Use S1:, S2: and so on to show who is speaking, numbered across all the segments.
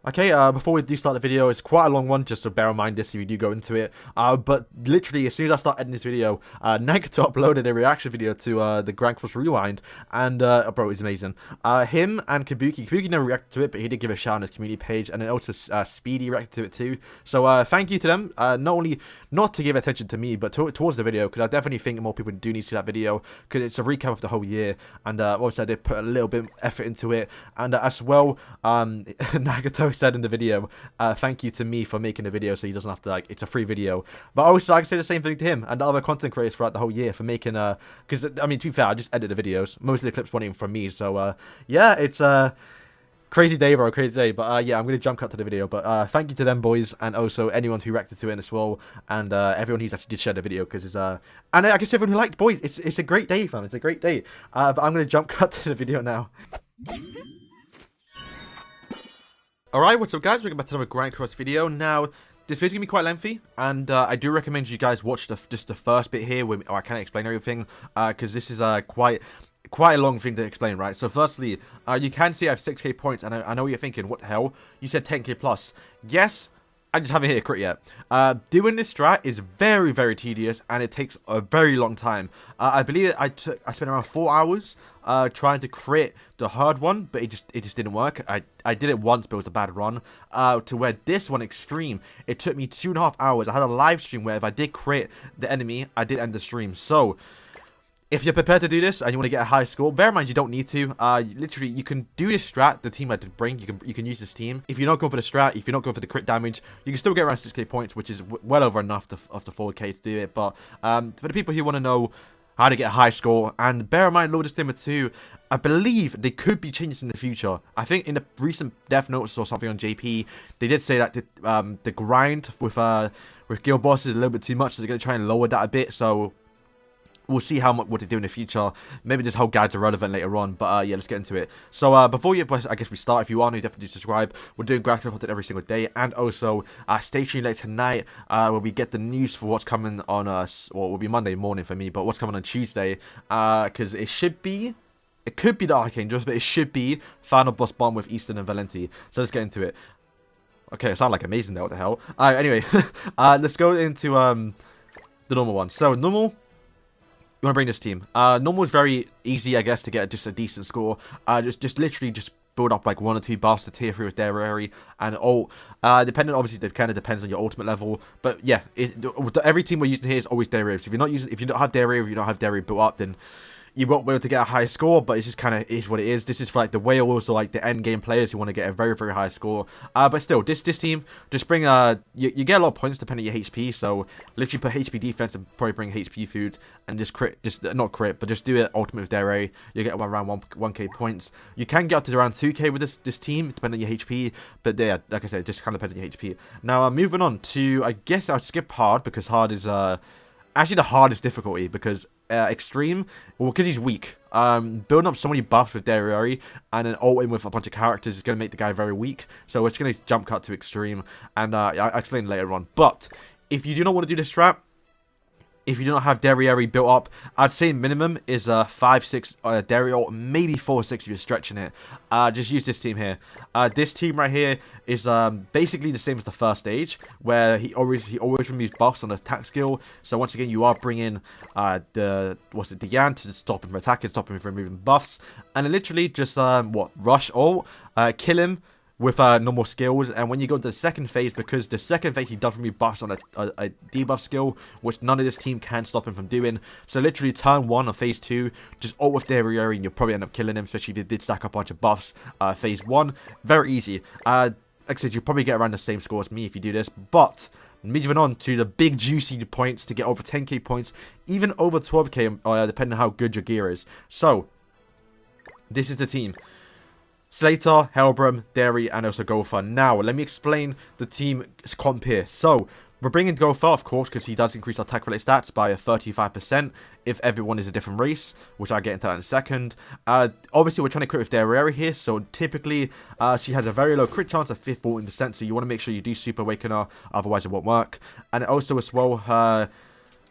S1: Okay, before we do start the video, it's quite a long one, just so bear in mind this if you do go into it. But literally, as soon as I start editing this video, Nagato uploaded a reaction video to the Grand Cross Rewind, and bro, it was amazing. Him and Kabuki never reacted to it, but he did give a shout on his community page, and then also Speedy reacted to it too. So thank you to them. Not only not to give attention to me, but towards the video, because I definitely think more people do need to see that video, because it's a recap of the whole year, and obviously I did put a little bit of effort into it, and as well, Nagato said in the video, thank you to me for making the video, so he doesn't have to, like, it's a free video. But also I can say the same thing to him and the other content creators throughout the whole year for making because I mean, to be fair, I just edit the videos. Most of the clips weren't even from me, so yeah, it's crazy day, bro, crazy day. But yeah, I'm gonna jump cut to the video, but thank you to them boys, and also anyone who reacted to it as well, and everyone who's actually did share the video, because it's and I guess everyone who liked, boys, it's a great day, fam. It's a great day. But I'm gonna jump cut to the video now. Alright, what's up guys, welcome back to another Grand Cross video. Now, this video's gonna be quite lengthy, and I do recommend you guys watch just the first bit here, where I can't explain everything, because this is quite a long thing to explain, right? So firstly, you can see I have 6k points, and I know what you're thinking, what the hell? You said 10k plus. Yes, I just haven't hit a crit yet. Doing this strat is very, very tedious, and it takes a very long time. I believe I spent around 4 hours trying to crit the hard one, but it just didn't work. I did it once, but it was a bad run. To where this one, extreme, it took me 2.5 hours. I had a live stream where if I did crit the enemy, I did end the stream. So if you're prepared to do this and you want to get a high score, bear in mind you don't need to. Literally, you can do this strat. The team I did bring, you can use this team. If you're not going for the strat, if you're not going for the crit damage, you can still get around 6k points, which is well over enough of the 4k to do it. But for the people who want to know how to get a high score, and bear in mind, Lord Disclaimer 2, I believe they could be changes in the future. I think in the recent death notes or something on JP, they did say that the grind with guild bosses is a little bit too much, so they're going to try and lower that a bit. So we'll see what they do in the future. Maybe this whole guide's irrelevant later on. But yeah, let's get into it. So before I guess we start, if you are new, definitely subscribe. We're doing graphic content every single day. And also, stay tuned later tonight where we get the news for what's coming on us. Well, it will be Monday morning for me, but what's coming on Tuesday. Because it could be the Archangels, but it should be Final Boss Bomb with Eastern and Valenti. So let's get into it. Okay, it sounds like amazing there. What the hell? Alright, anyway. Let's go into the normal one. So, normal, you want to bring this team. Normal is very easy, I guess, to get just a decent score. Just literally build up like 1 or 2 buffs to tier 3 with Derieri and ult. Depending, obviously, it kind of depends on your ultimate level. But yeah, every team we're using here is always Derieri. So if you don't have Derieri, if you don't have Derieri built up, then you won't be able to get a high score, but it's just kind of is what it is. This is for like the whales or like the end game players who want to get a very, very high score. But still, this team, just bring you get a lot of points depending on your HP. So literally put HP defense and probably bring HP food and just crit, not crit, but just do it ultimate with Derieri. You get around 1k points. You can get up to around 2k with this team depending on your HP. But yeah, like I said, it just kind of depends on your HP. Now moving on to, I guess I'll skip hard, because hard is actually the hardest difficulty, because extreme, well, because he's weak. Building up so many buffs with Derieri and then ulting with a bunch of characters is going to make the guy very weak. So we're just going to jump cut to extreme, and I'll explain later on. But if you do not want to do this strat, if you do not have Derieri built up, I'd say minimum is 5-6 Derieri ult, maybe 4-6 if you're stretching it. Just use this team here. This team right here is basically the same as the first stage, where he always removes buffs on the attack skill. So once again, you are bringing the Yan to stop him from attacking, stop him from removing buffs, and then literally just rush ult, kill him with normal skills. And when you go to the second phase, because the second phase he does remove buffs on a debuff skill, which none of this team can stop him from doing. So literally turn 1 or phase 2, just ult with Derieri and you'll probably end up killing him, especially if they did stack up a bunch of buffs. Phase 1, very easy. Like I said, you'll probably get around the same score as me if you do this. But moving on to the big juicy points to get over 10k points, even over 12k, depending on how good your gear is. So this is the team: Slater, Hellbrum, Deri, and also Gopher. Now, let me explain the team's comp here. So, we're bringing Gopher, of course, because he does increase our attack-related stats by 35% if everyone is a different race, which I'll get into that in a second. Obviously, we're trying to crit with Derieri here, so typically, she has a very low crit chance of 14%, so you want to make sure you do Super Awaken her, otherwise it won't work. And also, as well,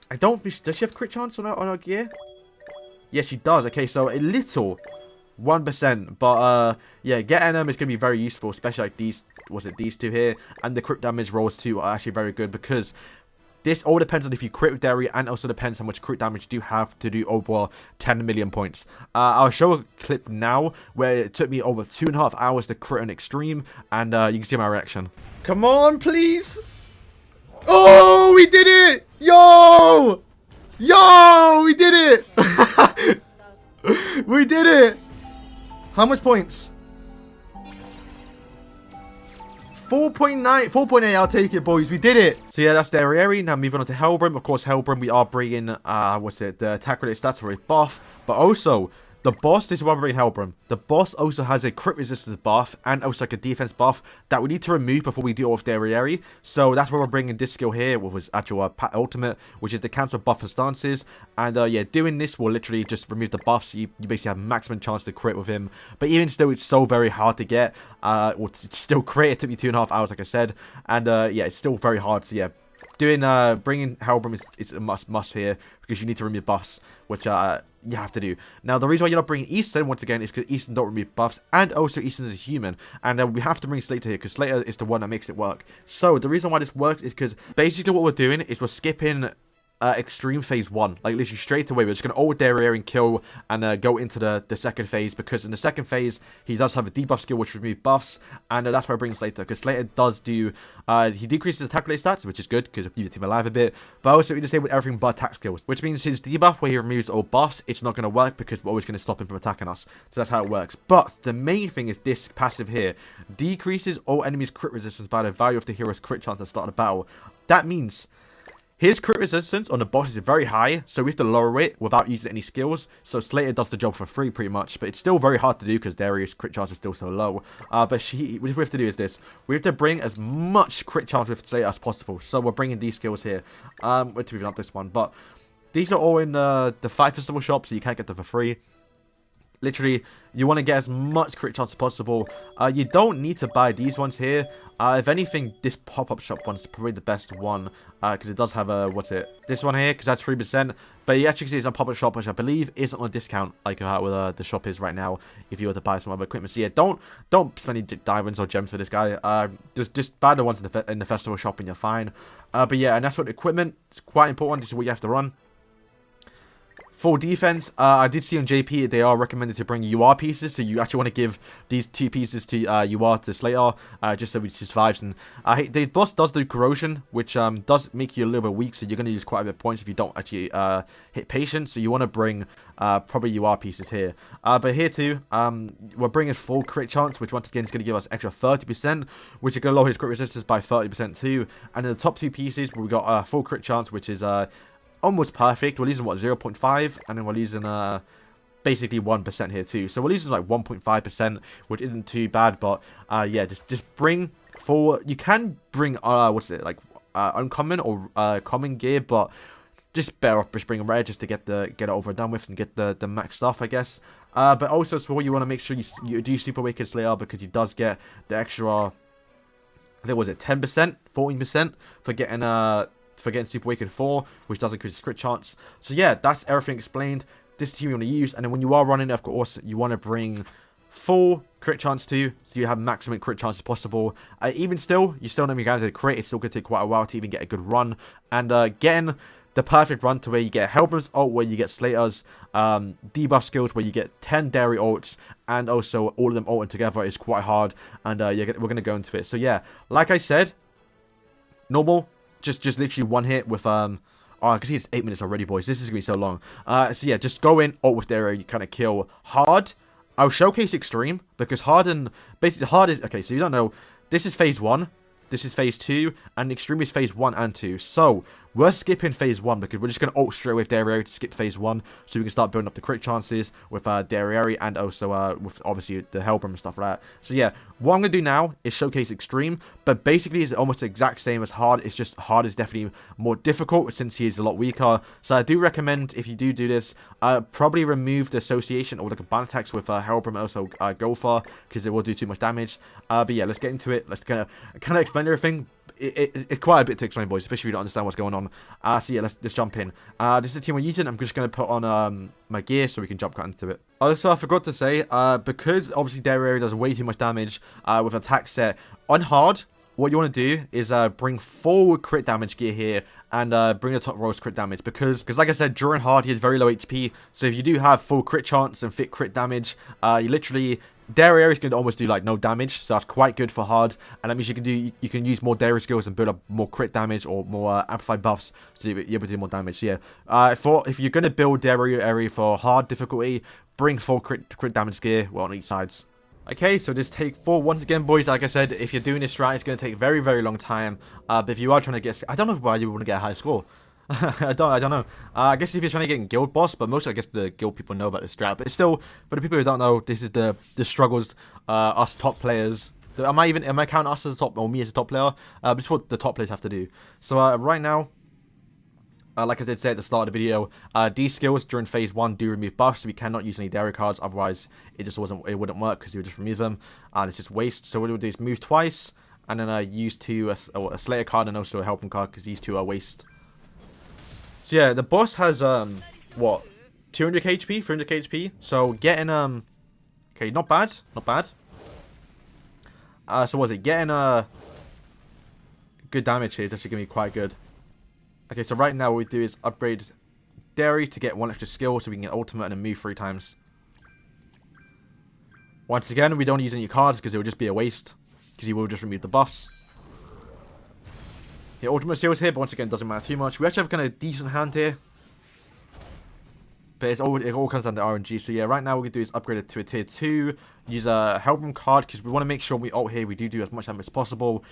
S1: does she have crit chance on her gear? Yes, she does. Okay, so a little 1%. But yeah, getting them is gonna be very useful, especially like these two here, and the crit damage rolls too are actually very good, because this all depends on if you crit with Derieri, and also depends how much crit damage you do have to do over 10 million points. I'll show a clip now where it took me over 2.5 hours to crit an extreme, and you can see my reaction. Come on, please. Oh, we did it! Yo! Yo, we did it! We did it! How much points? 4.9, 4.8, I'll take it, boys. We did it. So yeah, that's Derieri. Now moving on to Hellbrim. Of course, Hellbrim, we are bringing, the attack-related stats for his buff. But also, the boss, this is why we're bringing Hellbrim. The boss also has a crit resistance buff and also like a defense buff that we need to remove before we do it with Derieri. So that's why we're bringing this skill here with his actual ultimate, which is the cancel buff for stances. And yeah, doing this will literally just remove the buffs. So you basically have maximum chance to crit with him. But even still, it's so very hard to get. Or to still crit. It took me 2.5 hours, like I said. And yeah, it's still very hard. So yeah, bringing Hellbrim is a must here, because you need to remove buffs, which you have to do. Now, the reason why you're not bringing Easton once again is because Easton don't remove buffs, and also Easton is a human, and we have to bring Slater here because Slater is the one that makes it work. So the reason why this works is because basically what we're doing is we're skipping extreme phase 1, like literally straight away. We're just gonna ult Derieri and kill, and go into the second phase, because in the second phase he does have a debuff skill which removes buffs, and that's why I bring Slater, because Slater does do he decreases attack related stats, which is good because it keeps the team alive a bit, but also we disable everything but attack skills, which means his debuff where he removes all buffs, it's not gonna work because we're always gonna stop him from attacking us. So that's how it works. But the main thing is this passive here decreases all enemies crit resistance by the value of the hero's crit chance at the start of the battle. That means his crit resistance on the boss is very high, so we have to lower it without using any skills. So Slater does the job for free pretty much, but it's still very hard to do because Derieri's crit chance is still so low. But what we have to do is this. We have to bring as much crit chance with Slater as possible. So we're bringing these skills here. We're to even up this one, but these are all in the Fight Festival shop, so you can't get them for free. Literally, you want to get as much crit chance as possible. You don't need to buy these ones here. If anything, this pop-up shop one's probably the best one, because it does have a, this one here, because that's 3%. But you actually see it's a pop-up shop, which I believe isn't on a discount, like how the shop is right now, if you were to buy some other equipment. So yeah, don't spend any diamonds or gems for this guy. Just buy the ones in the festival shop and you're fine. But yeah, and that's what equipment is quite important. This is what you have to run. For defense, I did see on JP they are recommended to bring UR pieces, so you actually want to give these 2 pieces to UR to Slater, just so he survives. And the boss does do corrosion, which does make you a little bit weak, so you're going to use quite a bit of points if you don't actually hit patience. So you want to bring probably UR pieces here. But here too, we're bringing full crit chance, which once again is going to give us extra 30%, which is going to lower his crit resistance by 30% too. And in the top 2 pieces, we got full crit chance, which is almost perfect. We're losing, what, 0.5, and then we're losing basically 1% here too. So we're losing like 1.5%, which isn't too bad. But yeah, just bring full. You can bring uncommon or common gear, but just better off just bringing rare just to get it over and done with and get the max stuff, I guess. But also, so you want to make sure you do Super Awaken Slayer, because he does get the extra, I think, was it 10%, 14% for getting Super Awaken 4, which does increase his crit chance. So yeah, that's everything explained. This team you want to use, and then when you are running, of course, you want to bring full crit chance too, so you have maximum crit chance as possible. Even still, you still not even guaranteed to crit. It's still going to take quite a while to even get a good run, and getting the perfect run to where you get Hellbrim's ult, where you get Slater's debuff skills, where you get 10 Derieri ults, and also all of them ulting together is quite hard, and we're going to go into it. So yeah, like I said, normal, just literally one hit with oh, I can see it's 8 minutes already, boys. This is gonna be so long. So yeah, just go in, ult with Derieri, you kind of kill. Hard, I'll showcase extreme, because hard and basically hard is, okay, so you don't know, this is phase 1, this is phase 2, and extreme is phase 1 and 2. So we're skipping phase 1 because we're just going to ult straight with Derieri to skip phase 1, so we can start building up the crit chances with Derieri, and also with obviously the Hellbrim and stuff like that. So yeah, what I'm going to do now is showcase extreme, but basically it's almost the exact same as hard. It's just hard is definitely more difficult since he is a lot weaker. So I do recommend, if you do this, probably remove the association or the combined attacks with Hellbrim and also Gopher, because it will do too much damage. But yeah, let's get into it. Let's kind of explain everything. it's quite a bit to explain, boys, especially if you don't understand what's going on. So yeah, let's jump in. This is the team we're using. I'm just going to put on my gear so we can jump right into it. Also, I forgot to say, because obviously Derieri does way too much damage with an attack set, on hard, what you want to do is bring full crit damage gear here and bring the top rolls crit damage because like I said, during hard he has very low HP, so if you do have full crit chance and fit crit damage, you literally... Derieri can almost do like no damage, so that's quite good for hard, and that means you can use more Derieri skills and build up more crit damage or more amplified buffs so you're able to do more damage. So yeah, if you're gonna build Derieri for hard difficulty, bring full crit damage gear on each sides. Okay, so this take 4 once again, boys. Like I said, if you're doing this strat, it's gonna take a very, very long time. But if you are trying to get, I don't know why you want to get a high score. I don't know. I guess if you're trying to get in guild boss, but mostly I guess the guild people know about this strat. But it's still, for the people who don't know, this is the struggles us top players. Am I counting us as a top or me as a top player? This is what the top players have to do. So right now, like I did say at the start of the video, these skills during phase 1 do remove buffs, so we cannot use any Derieri cards. Otherwise, it wouldn't work because you would just remove them, and it's just waste. So what we'll do is move twice, and then use a Slayer card and also a helping card because these two are waste. So yeah, the boss has, what, 200 HP, 300 HP, so getting, okay, not bad, not bad. So what is it, getting, good damage here is actually going to be quite good. Okay, so right now what we do is upgrade Derieri to get 1 extra skill so we can get ultimate and then move 3 times. Once again, we don't use any cards because it will just be a waste, because he will just remove the buffs. Yeah, ultimate skills here, but once again, doesn't matter too much. We actually have kind of a decent hand here. But it all comes down to RNG. So yeah, right now what we do is upgrade it to a tier 2. Use a Helm card, because we want to make sure we ult here. We do as much damage as possible.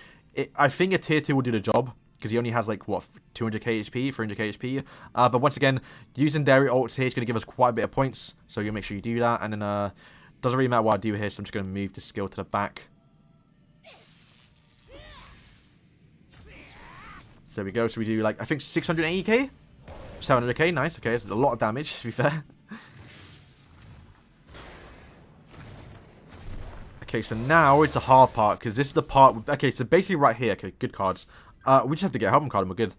S1: I think a tier 2 will do the job, because he only has like, what, 200k HP, 300k HP. But once again, using Derieri ults here is going to give us quite a bit of points. So you make sure you do that. And then, doesn't really matter what I do here, so I'm just going to move the skill to the back. So there we go. So we do like, I think 680k? 700k, nice. Okay, that's a lot of damage, to be fair. Okay, so now it's the hard part, because this is the part... Okay, so basically right here, okay, good cards. We just have to get a helping card and we're good.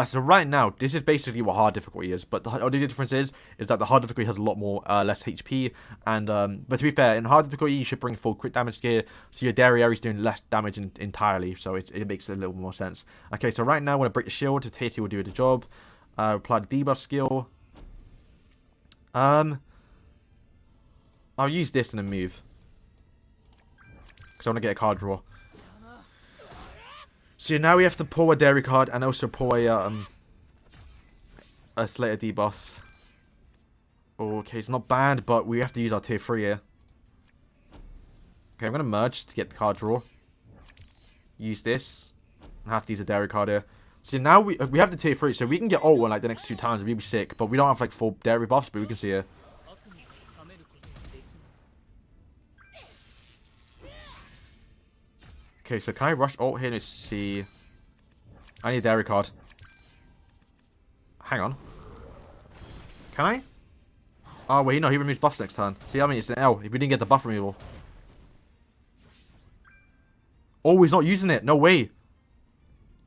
S1: So right now, this is basically what hard difficulty is, but the only difference is that the hard difficulty has a lot more, less HP, and, but to be fair, in hard difficulty, you should bring full crit damage gear, so your Derieri is doing less damage entirely, so it makes a little more sense. Okay, so right now, when I break the shield, the tier 2 will do the job. Apply the debuff skill. I'll use this and then move, because I want to get a card draw. So now we have to pull a Derieri card and also pull a Slayer debuff. Okay, it's not bad, but we have to use our tier 3 here. Okay, I'm going to merge to get the card draw. Use this. I have to use a Derieri card here. So now we have the tier 3, so we can get ult on like the next 2 times. We'll be sick, but we don't have like full Derieri buffs, but we can see here. Okay, so can I rush ult here? Let's see. I need a Derieri card. Hang on. Can I? Oh, wait, no, he removes buffs next turn. See, I mean, it's an L if we didn't get the buff removal. Oh, he's not using it. No way.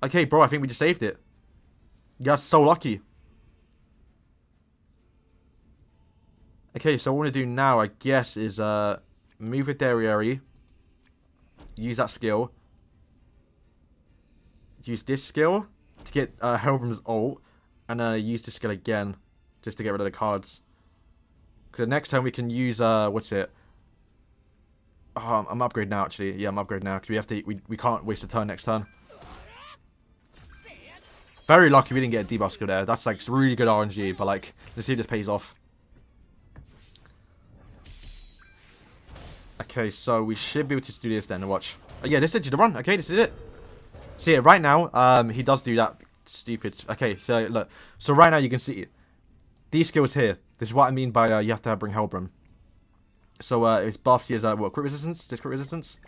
S1: Okay, bro, I think we just saved it. You guys are so lucky. Okay, so what I want to do now, I guess, is move with Derieri. Use that skill. Use this skill to get Helgrim's ult. And use this skill again. Just to get rid of the cards. Because the next time we can use, what's it? Oh, I'm upgraded now, actually. Yeah, I'm upgraded now. Because we have to, we can't waste a turn next turn. Very lucky we didn't get a debuff skill there. That's like really good RNG. But like, let's see if this pays off. Okay, so we should be able to do this then. Watch. Oh, yeah, this is the run. Okay, this is it. So yeah, right now, he does do that stupid. Okay, so look. So right now you can see these skills here. This is what I mean by you have to bring Helbram. So his buffs he has what, crit resistance? Crit resistance.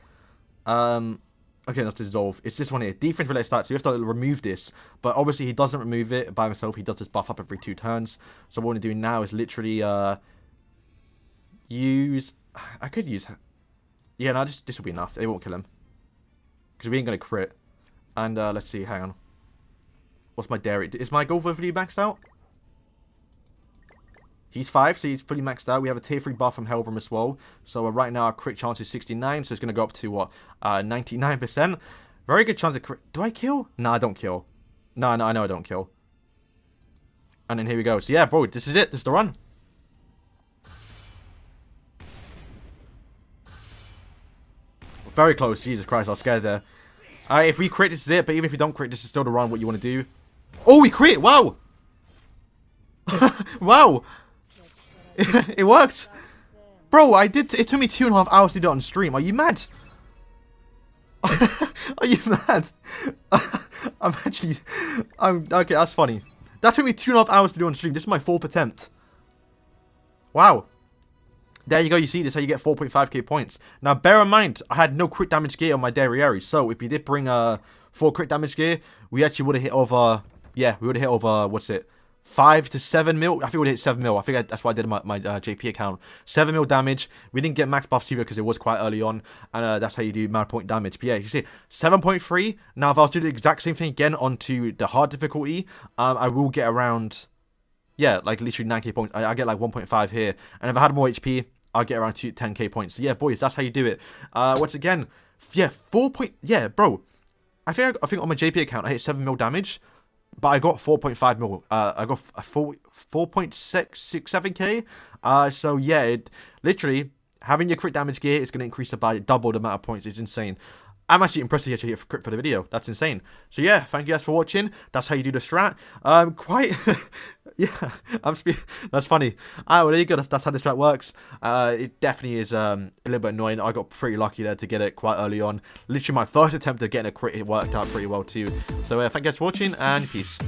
S1: Okay, that's dissolve. It's this one here. Defense related stats. So you have to remove this. But obviously he doesn't remove it by himself. He does this buff up every 2 turns. So what we're doing now is literally use. I could use. Yeah, no, this will be enough. It won't kill him. Because we ain't going to crit. And let's see, hang on. What's my Derieri? Is my gold fully maxed out? He's 5, so he's fully maxed out. We have a tier 3 buff from Hellbrim as well. So right now our crit chance is 69, so it's going to go up to, what, 99%. Very good chance of crit. Do I kill? No, I don't kill. No, I know I don't kill. And then here we go. So yeah, bro, this is it. This is the run. Very close. Jesus Christ, I was scared there. If we crit, this is it. But even if we don't crit, this is still the run, what you want to do. Oh, we crit! Wow! Wow! It worked! Bro, I did. It took me 2.5 hours to do it on stream. Are you mad? Are you mad? Okay, that's funny. That took me 2.5 hours to do on stream. This is my 4th attempt. Wow. There you go, you see, this is how you get 4.5k points. Now, bear in mind, I had no crit damage gear on my Derieri, so if we did bring 4 crit damage gear, we actually would have hit over, yeah, we would have hit over, what's it, 5 to 7 mil? I think we would have hit 7 mil. I think that's why I did my JP account. 7 mil damage. We didn't get max buffs either because it was quite early on, and that's how you do mad point damage. But yeah, you see, 7.3. Now, if I was to do the exact same thing again onto the hard difficulty, I will get around, yeah, like literally 9k points. I get like 1.5 here, and if I had more HP, I'll get around 10k points. So yeah, boys, that's how you do it. Once again, yeah, yeah, bro. I think on my JP account I hit 7 mil damage, but I got 4.5 mil. I got a 4.667k. So yeah, literally having your crit damage gear is going to increase it by double the amount of points. It's insane. I'm actually impressed you actually hit crit for the video. That's insane. So yeah, thank you guys for watching. That's how you do the strat. Yeah, that's funny. Well, there you go. That's how the strat works. It definitely is a little bit annoying. I got pretty lucky there to get it quite early on. Literally my first attempt at getting a crit, it worked out pretty well too. So thank you guys for watching, and peace.